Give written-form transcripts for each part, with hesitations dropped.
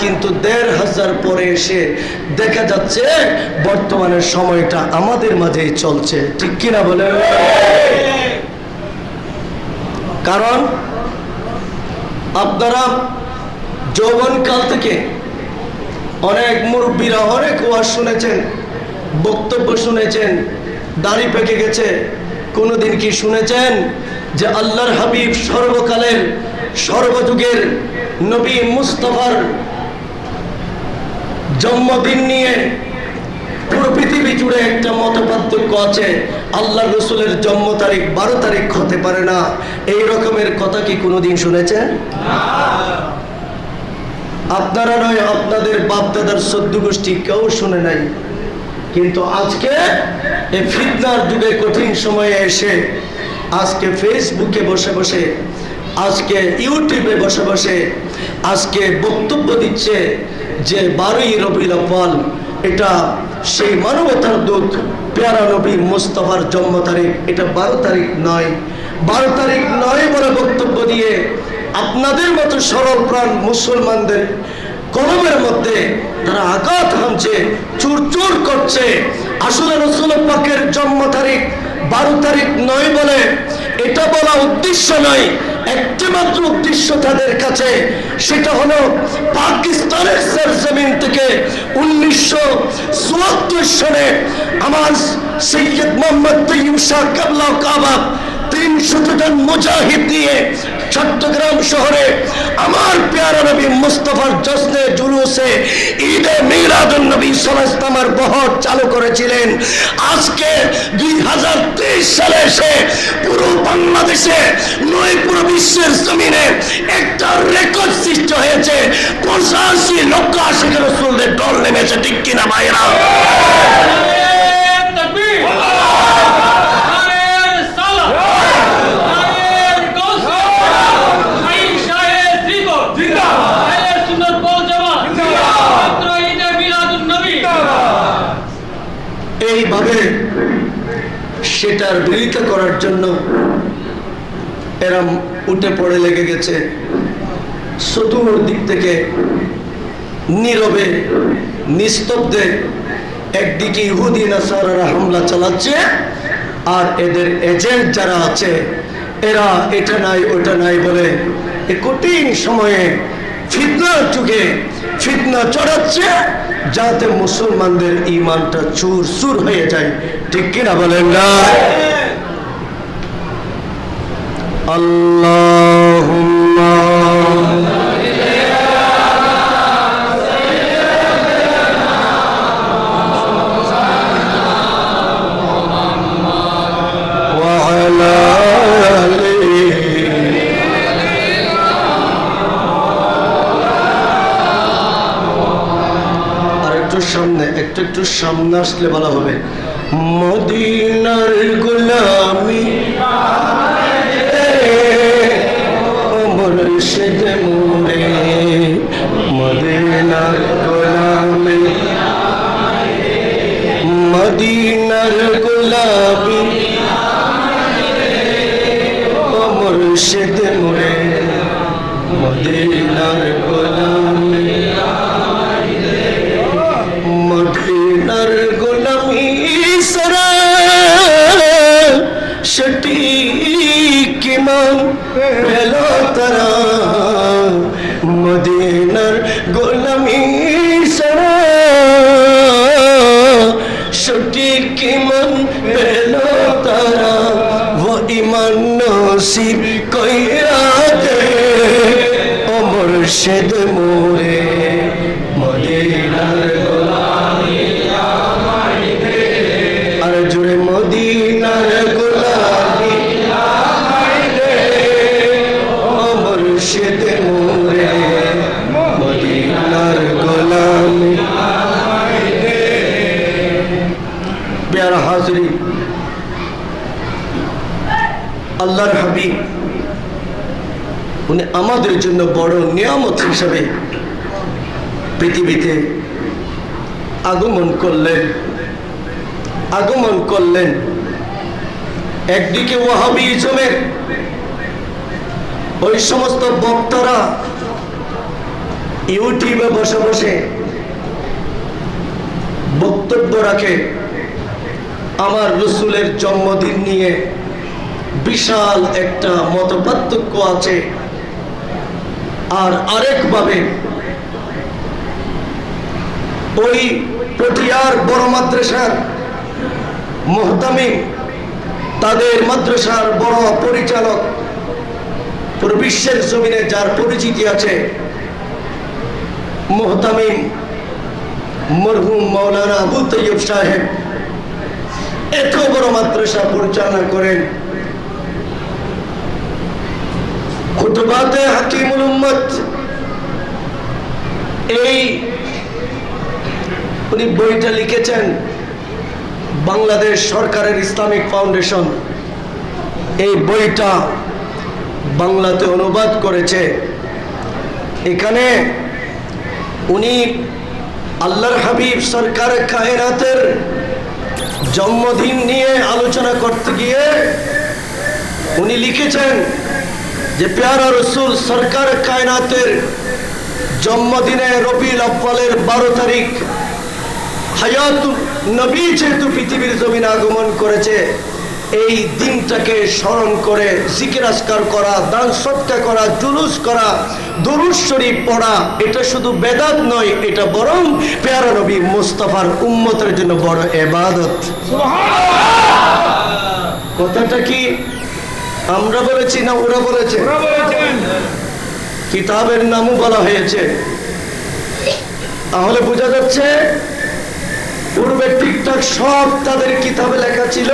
কিন্তু ১৫০০ পরে এসে দেখা যাচ্ছে বর্তমানের সময়টা আমাদের মাঝেই চলছে, ঠিক কিনা বলেন? কারণ আপনারা যৌবনকাল থেকে অনেক মুরব্বীরা অনেক ওয়াজ শুনেছেন, বক্তব্য শুনেছেন, দাড়ি পেকে গেছে। কোনোদিন কি শুনেছেন যে আল্লাহর হাবিব সর্বকালের সর্বযুগের নবী মুস্তাফার জন্মদিন নিয়ে পুরো পৃথিবী জুড়ে একটা মতপার্থক্য আছে, আল্লাহ রসুলের জন্ম তারিখ 12 তারিখ হতে পারে না, এই রকমের কথা কি কোনোদিন শুনেছেন? আপনারা নয়, আপনাদের বাপদাদার 14 গোষ্ঠী কেউ শুনে নাই। কিন্তু আজকে এই ফিতনার যুগে কঠিন সময়ে এসে আজকে ফেসবুকে বসে বসে, আজকে ইউটিউবে বসে বসে আজকে বক্তব্য দিচ্ছে যে 12ই রবিউল আউয়াল এটা সেই মানবতার দূত পেয়ারা নবী মুস্তাফার জন্ম তারিখ, এটা 12 তারিখ নয়, 12 তারিখ নয় বলে বক্তব্য দিয়ে আপনাদের মতো সরল প্রাণ মুসলমানদের কলমের মধ্যে তারা আঘাত হানছে, চুরচুর করছে। আসলে রাসূল পাকের জন্ম তারিখ 12 তারিখ নয় বলে এটা বলা উদ্দেশ্য নয়, একটি মাত্র উদ্দেশ্য তাদের কাছে, সেটা হলো পাকিস্তানের সরজমিন থেকে 1974 সালে আমার সৈয়দ মোহাম্মদ তৈয়ব শাহ কাবলা কাবা 300 জন মুজাহিদ নিয়ে চট্টগ্রাম শহরে আমার পেয়ারা নবী মুস্তাফার জশ্নে জুলুসে ঈদে মিলাদুন নবী সাল্লাল্লাহু আলাইহি ওয়াসাল্লামের বহর চালু করেছিলেন। আজকে 2023 সালে এসে পুরো বাংলাদেশে নয়, পুরো বিশ্বের জমিনে একটা রেকর্ড সৃষ্টি হয়েছে, 85 লক্ষ আশিক রাসূলের দল নেমেছে, ঠিক কিনা ভাইরা? এইভাবে সেটার বিরোধিতা করার জন্য এরা উঠে পড়ে লেগে গেছে। চতুর্দিক থেকে নীরবে নিস্তব্ধে একদিকে ইহুদি নাসারারা হামলা চালাচ্ছে, আর এদের এজেন্ট যারা আছে এরা এটা নাই ওটা নাই বলে এ কঠিন সময়ে ফিতনার যুগে ফিতনা চড়াচ্ছে, যাতে মুসলমানদের ঈমানটা চুর চুর হয়ে যায়, ঠিক কিনা বলেন না? আল্লাহুম্মা সামনে একটু সামনে আসলে ভালো হবে। মদিনার গোলামি মুর্শিদ মোরে, মদিনার গোলামি, মদিনার গোলামি মুর্শিদ মোরে, মদিনার গোলামি, মদিনার গোলামি সারা সঠিক ঈমান পেল তারা, মদিনার গোলামি সারা সঠিক ঈমান পেল তারা, ও ঈমান নসিব কইরা দে ও মুর্শিদ মোরে, মদিনার গোলামি আমায় দে, আর জুড়ে মদিনার গোলামি আমায় দে ও মুর্শিদ মোরে, মদিনার গোলামি আমায় দে। প্যারা হাজরি, আল্লাহর হাবিব উনি আমাদের জন্য বড় নিয়ামত হিসাবে পৃথিবীতে আগমন করলেন। একদিকে ওয়াহাবিজমের ওই সমস্ত বক্তারা ইউটিউবে বসে বসে বক্তব্য রাখে আমার রসুলের জন্মদিন নিয়ে বিশাল একটা মতপার্থক্য আছে। আর আরেকভাবে ওই পটিয়ার বড় মাদ্রাসার মুহতামিম, তাদের মাদ্রাসার বড় পরিচালক, পুরো বিশ্বের জমিনে যার পরিচিতি আছে, মুহতামিম মরহুম মাওলানা আবু তৈয়ব সাহেব এত বড় মাদ্রাসা পরিচালনা করেন। খুতবাতে হাকিমুল উম্মত, এই উনি বইটা লিখেছেন বাংলাদেশ সরকারের ইসলামিক ফাউন্ডেশন। এই বইটা বাংলাতে অনুবাদ করেছে। এখানে উনি আল্লাহর হাবিব সরকার কায়নাতের জন্মদিন নিয়ে আলোচনা করতে গিয়ে উনি লিখেছেন যে প্যারা রসুল সরকার কায়নাতের জন্মদিনে রবিউল আউয়ালের 12 তারিখ হায়াতুন নবী যেহেতু পৃথিবীর জমিনে আগমন করেছে, এই দিনটাকে স্মরণ করে জিকির আজকার করা, দান সদকা করা, জুলুস করা, দুরূদ শরীফ পড়া, এটা শুধু বেদাত নয়, এটা বরং প্যারা নবী মুস্তাফার উম্মতের জন্য বড় ইবাদত। কথাটা কি আমরা বলেছি না ওরা বলেছে? কিতাবের নামও বলা হয়েছে। তাহলে বোঝা যাচ্ছে পূর্বে ঠিকঠাক সব তাদের কিতাবে লেখা ছিল,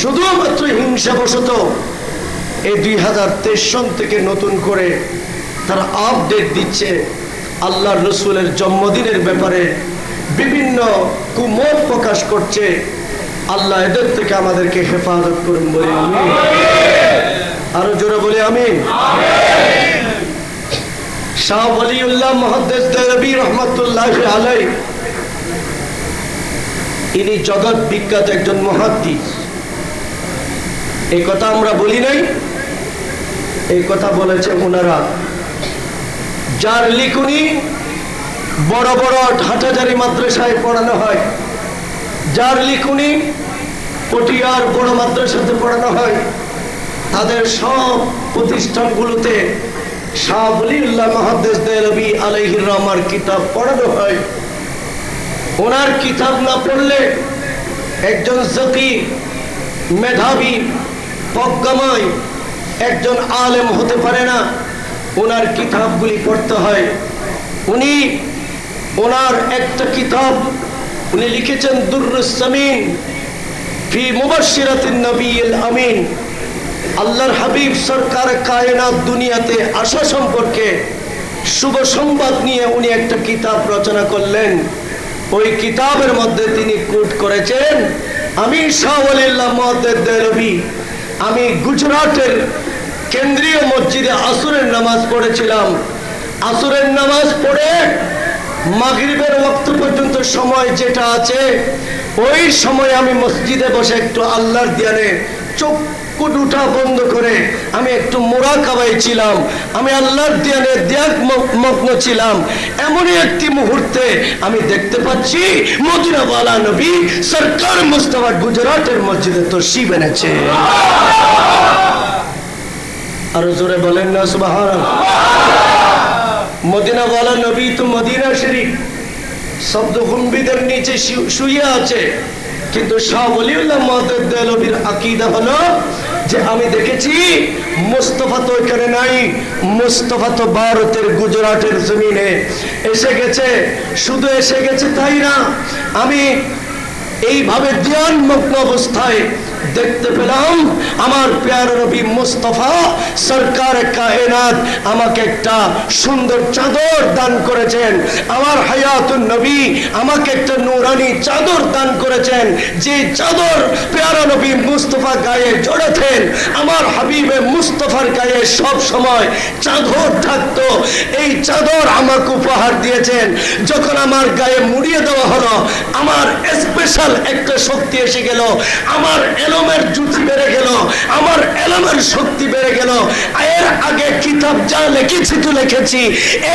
শুধুমাত্র হিংসাবশত এই 2023 সন থেকে নতুন করে তারা আপডেট দিচ্ছে আল্লাহর রসুলের জন্মদিনের ব্যাপারে, বিভিন্ন কুমত প্রকাশ করছে। আল্লাহ এদের থেকে আমাদেরকে হেফাজত করুন বলে আমিন। আরো জোরে বলে আমিন। শাহ ওয়ালিউল্লাহ মুহাদ্দিস দেহলভী রহমাতুল্লাহি আলাইহি, ইনি জগৎ বিখ্যাত একজন মুহাদ্দিস। এই কথা আমরা বলি নাই, এই কথা বলেছে ওনারা। যার লিখুনি বড় বড় হাটহাজারী মাদ্রাসায় পড়ানো হয়, যার লিখুনি পটিয়ার বড় মাদ্রাসাতে পড়ানো হয়, তাদের সব প্রতিষ্ঠানগুলোতে শাহ ওয়ালিউল্লাহ মুহাদ্দিস দেহলভী আলাইহির রহমার কিতাব পড়ানো হয়। ওনার কিতাব না পড়লে একজন জাকি, মেধাবী, প্রজ্ঞাময় একজন আলেম হতে পারে না। ওনার কিতাবগুলি পড়তে হয়। উনি ওনার একটা কিতাব উনি লিখেছেন দুররুস সামিন ফি মুবাশশিরাতিন নবিয়্যিল আমিন। আল্লাহর হাবিব সরকার কায়নাত দুনিয়াতে আসা সম্পর্কে শুভ সংবাদ নিয়ে উনি একটা কিতাব রচনা করলেন। ওই কিতাবের মধ্যে তিনি কোট করেছেন, আমি শাহ ওয়ালিউল্লাহ মুহাদ্দিস দেহলভী, আমি গুজরাটের কেন্দ্রীয় মসজিদে আসরের নামাজ পড়েছিলাম। আসরের নামাজ পড়ে মাগরিবের ওয়াক্ত পর্যন্ত সময় যেটা আছে, ওই সময় আমি মসজিদে বসে একটু আল্লাহর ধ্যানে চক্ষু দুটা বন্ধ করে আমি একটু মুরাকাবায় ছিলাম, আমি আল্লাহর ধ্যানে মগ্ন ছিলাম। এমনই একটি মুহূর্তে আমি দেখতে পাচ্ছি মদিনাওয়ালা নবী সরকার মুস্তাফা গুজরাটের মসজিদে তশরিফ এনেছে। আরো জোরে বলেন না সুবহানাল্লাহ। মদিনাওয়ালা নবী তো মদিনা শরীফ শব্দ হুম্বিদের নিচে শুয়ে আছে, কিন্তু শাহ ওয়ালিউল্লাহ মুহাদ্দিস দেহলভীর আকীদা হলো যে আমি দেখেছি মুস্তাফা তো এখানে নাই, মুস্তাফা তো ভারতের গুজরাটের জমিনে এসে গেছে। শুধু এসে গেছে তাই না, আমি এইভাবে ধ্যানমগ্ন অবস্থায় দেখতে পেলাম আমার প্যারা নবী মুস্তাফা সরকার কায়নাত আমাকে একটা সুন্দর চাদর দান করেছেন। আমার হায়াতুন নবী আমাকে একটা নূরানি চাদর দান করেছেন। যে চাদর প্যারা নবী মুস্তাফা গায়ে জড়াতেন, আমার হাবিবে মুস্তাফার গায়ে সব সময় চাদর থাকতো। এই চাদর আমাকে উপহার দিয়েছেন। যখন আমার গায়ে মুড়িয়ে দেওয়া হলো, আমার স্পেশাল একটা শক্তি এসে গেল। আমার এলমের জুতি বেড়ে গেল, আমার এলমের শক্তি বেড়ে গেল। এর আগে কিতাব যা লিখেছি তো লিখেছি,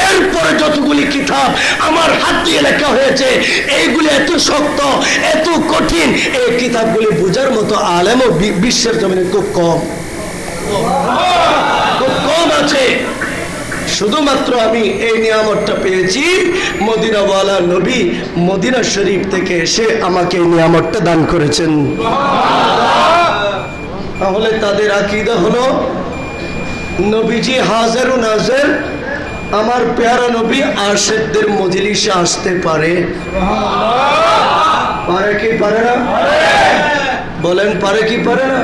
এরপরে যতগুলি কিতাব আমার হাত দিয়ে লেখা হয়েছে এইগুলি এত শক্ত, এত কঠিন, এই কিতাবগুলি বোঝার মতো আলেমও বিশ্বের জমিনে খুব কম আছে। শুধুমাত্র আমি এই নিয়ামতটা পেয়েছি, মদিনাওয়ালা নবী মদিনা শরীফ থেকে এসে আমাকে এই নিয়ামতটা দান করেছেন। তাহলে তাদের আকীদা হলো নবীজি হাজির ও নাজির, আমার পেয়ারা নবী আশিকদের মজলিসে আসতে পারে। পারে কি পারে না? বলেন পারে কি পারে না?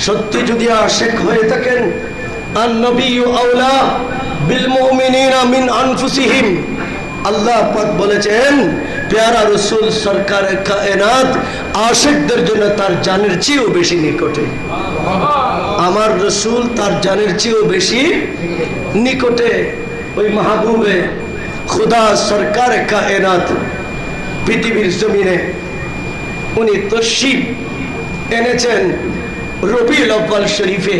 সত্যি যদি আশিক হয়ে থাকেন, আন-নবিয়্যু আওলা বিল মুমিনিনা মিন আনফুসিহিম, আল্লাহ পাক বলেছেন পেয়ারা রাসূল সরকারে কায়নাত আশিকদের জন্য তার জানের চেয়েও বেশি নিকটে। আমার রাসূল তার জানের চেয়েও বেশি নিকটে। ওই মাহবুবে খুদা সরকারে কায়নাত পৃথিবীর জমিনে উনি তশরিফ এনেছেন রবিউল আউয়াল শরীফে।